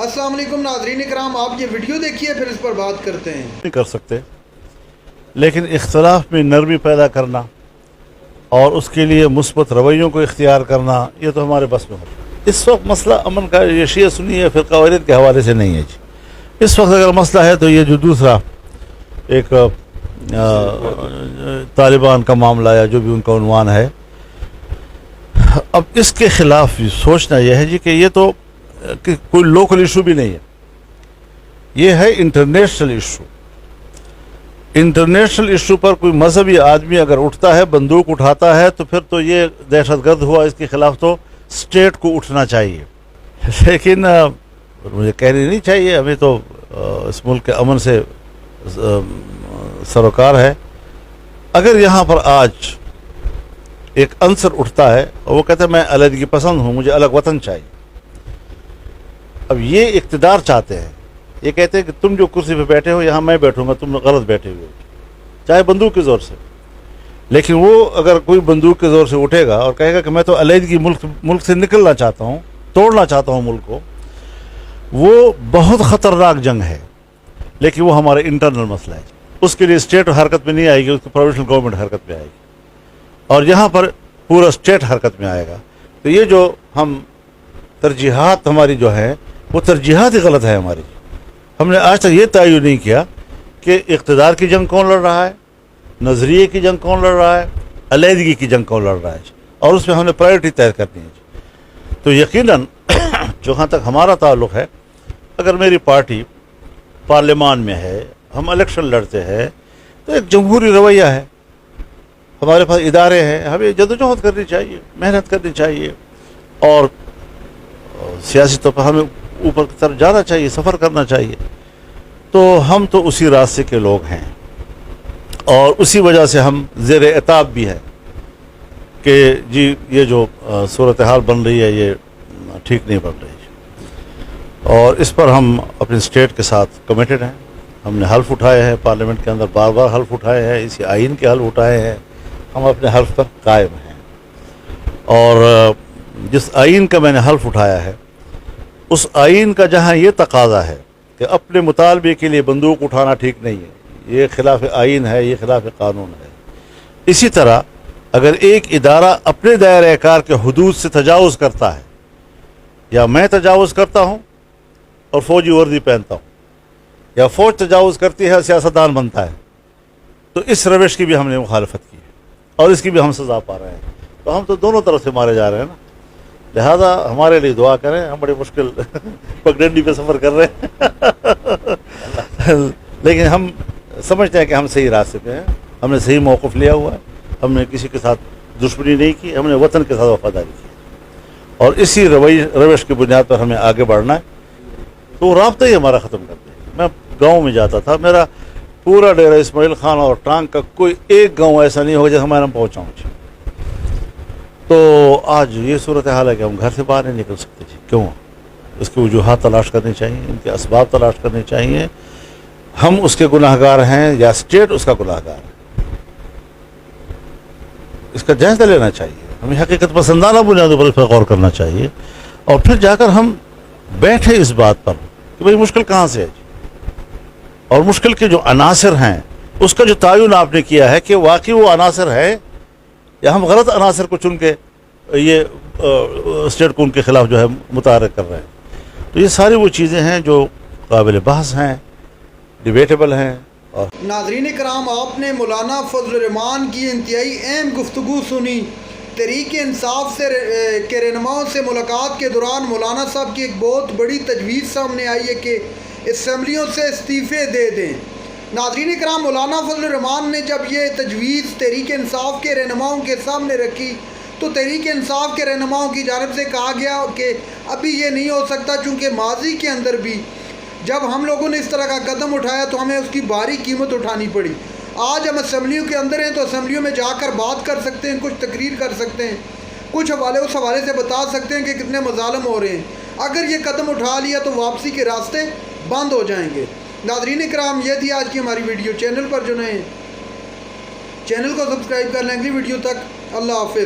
السلام علیکم ناظرین اکرام، آپ یہ ویڈیو دیکھیے پھر اس پر بات کرتے ہیں۔ نہیں کر سکتے، لیکن اختلاف میں نرمی پیدا کرنا اور اس کے لیے مثبت رویوں کو اختیار کرنا یہ تو ہمارے بس میں ہو۔ اس وقت مسئلہ امن کا یہ شیعہ سنی ہے فرقہ واریت کے حوالے سے نہیں ہے جی۔ اس وقت اگر مسئلہ ہے تو یہ جو دوسرا ایک طالبان کا معاملہ یا جو بھی ان کا عنوان ہے، اب اس کے خلاف سوچنا یہ ہے جی کہ یہ تو کوئی لوکل ایشو بھی نہیں ہے، یہ ہے انٹرنیشنل ایشو۔ انٹرنیشنل ایشو پر کوئی مذہبی آدمی اگر اٹھتا ہے، بندوق اٹھاتا ہے، تو پھر تو یہ دہشت گرد ہوا، اس کے خلاف تو اسٹیٹ کو اٹھنا چاہیے۔ لیکن مجھے کہنی نہیں چاہیے، ہمیں تو اس ملک کے امن سے سروکار ہے۔ اگر یہاں پر آج ایک عنصر اٹھتا ہے اور وہ کہتا ہے میں علیحدگی پسند ہوں، مجھے الگ وطن چاہیے، اب یہ اقتدار چاہتے ہیں، یہ کہتے ہیں کہ تم جو کرسی پہ بیٹھے ہو یہاں میں بیٹھوں گا، تم غلط بیٹھے ہوئے ہو، چاہے بندوق کے زور سے۔ لیکن وہ اگر کوئی بندوق کے زور سے اٹھے گا اور کہے گا کہ میں تو علیحدگی ملک سے نکلنا چاہتا ہوں، توڑنا چاہتا ہوں ملک کو، وہ بہت خطرناک جنگ ہے، لیکن وہ ہمارا انٹرنل مسئلہ ہے۔ اس کے لیے اسٹیٹ حرکت میں نہیں آئے گی، اس کی پرووینشل گورنمنٹ حرکت میں آئے گی، اور یہاں پر پورا اسٹیٹ حرکت میں آئے گا۔ تو یہ جو ہم ترجیحات ہماری جو ہیں وہ ترجیحات ہی غلط ہے ہماری۔ ہم نے آج تک یہ تعین نہیں کیا کہ اقتدار کی جنگ کون لڑ رہا ہے، نظریے کی جنگ کون لڑ رہا ہے، علیحدگی کی جنگ کون لڑ رہا ہے، اور اس میں ہم نے پرائرٹی طے کرنی ہے۔ تو یقیناً جہاں تک ہمارا تعلق ہے، اگر میری پارٹی پارلیمان میں ہے، ہم الیکشن لڑتے ہیں، تو ایک جمہوری رویہ ہے، ہمارے پاس ادارے ہیں، ہمیں جدوجہد کرنی چاہیے، محنت کرنی چاہیے، اور سیاسی طور پر ہمیں اوپر کی طرف جانا چاہیے، سفر کرنا چاہیے۔ تو ہم تو اسی راستے کے لوگ ہیں، اور اسی وجہ سے ہم زیر عتاب بھی ہیں کہ جی یہ جو صورتحال بن رہی ہے یہ ٹھیک نہیں بن رہی، اور اس پر ہم اپنے اسٹیٹ کے ساتھ کمیٹڈ ہیں۔ ہم نے حلف اٹھائے ہیں پارلیمنٹ کے اندر، بار بار حلف اٹھائے ہیں، اسی آئین کے حلف اٹھائے ہیں، ہم اپنے حلف پر قائم ہیں۔ اور جس آئین کا میں نے حلف اٹھایا ہے، اس آئین کا جہاں یہ تقاضا ہے کہ اپنے مطالبے کے لیے بندوق اٹھانا ٹھیک نہیں ہے، یہ خلاف آئین ہے، یہ خلاف قانون ہے، اسی طرح اگر ایک ادارہ اپنے دائرہ کار کے حدود سے تجاوز کرتا ہے، یا میں تجاوز کرتا ہوں اور فوجی وردی پہنتا ہوں، یا فوج تجاوز کرتی ہے، سیاستدان بنتا ہے، تو اس روش کی بھی ہم نے مخالفت کی ہے، اور اس کی بھی ہم سزا پا رہے ہیں۔ تو ہم تو دونوں طرف سے مارے جا رہے ہیں نا، لہذا ہمارے لیے دعا کریں، ہم بڑی مشکل پگڈنڈی پہ سفر کر رہے ہیں لیکن ہم سمجھتے ہیں کہ ہم صحیح راستے پہ ہیں، ہم نے صحیح موقف لیا ہوا ہے، ہم نے کسی کے ساتھ دشمنی نہیں کی، ہم نے وطن کے ساتھ وفاداری کی، اور اسی روش کی بنیاد پر ہمیں آگے بڑھنا ہے۔ تو رابطہ ہی ہمارا ختم کر دیں۔ میں گاؤں میں جاتا تھا، میرا پورا ڈیرہ اسماعیل خان اور ٹانگ کا کوئی ایک گاؤں ایسا نہیں ہوگا جہاں میں پہنچاؤں جی۔ تو آج یہ صورتحال ہے کہ ہم گھر سے باہر نہیں نکل سکتے جی۔ کیوں؟ اس کی وجوہات تلاش کرنی چاہیے، ان کے اسباب تلاش کرنے چاہیے۔ ہم اس کے گناہ گار ہیں یا اسٹیٹ اس کا گناہ گار ہے، اس کا جائزہ لینا چاہیے، ہمیں حقیقت پسندانہ بنیادوں پر اس پر غور کرنا چاہیے، اور پھر جا کر ہم بیٹھے اس بات پر کہ بھئی مشکل کہاں سے ہے جی، اور مشکل کے جو عناصر ہیں اس کا جو تعین آپ نے کیا ہے کہ واقعی وہ عناصر ہے، یا ہم غلط عناصر کو چن کے یہ اسٹیٹ کو ان کے خلاف جو ہے متحرک کر رہے ہیں۔ تو یہ ساری وہ چیزیں ہیں جو قابل بحث ہیں، ڈیبیٹیبل ہیں۔ اور ناظرین کرام، آپ نے مولانا فضل الرحمان کی انتہائی اہم گفتگو سنی۔ تحریک انصاف کے رہنماؤں سے ملاقات کے دوران مولانا صاحب کی ایک بہت بڑی تجویز سامنے آئی ہے کہ اسمبلیوں سے استعفے دے دیں۔ ناظرین کرام، مولانا فضل الرحمان نے جب یہ تجویز تحریک انصاف کے رہنماؤں کے سامنے رکھی تو تحریک انصاف کے رہنماؤں کی جانب سے کہا گیا کہ ابھی یہ نہیں ہو سکتا، چونکہ ماضی کے اندر بھی جب ہم لوگوں نے اس طرح کا قدم اٹھایا تو ہمیں اس کی بھاری قیمت اٹھانی پڑی۔ آج ہم اسمبلیوں کے اندر ہیں تو اسمبلیوں میں جا کر بات کر سکتے ہیں، کچھ تقریر کر سکتے ہیں، کچھ اس حوالے سے بتا سکتے ہیں کہ کتنے مظالم ہو رہے ہیں۔ اگر یہ قدم اٹھا لیا تو واپسی کے راستے بند ہو جائیں گے۔ ناظرین اکرام، یہ تھی آج کی ہماری ویڈیو۔ چینل پر جو نئے چینل کو سبسکرائب کر لیں۔ اگلی ویڈیو تک اللہ حافظ۔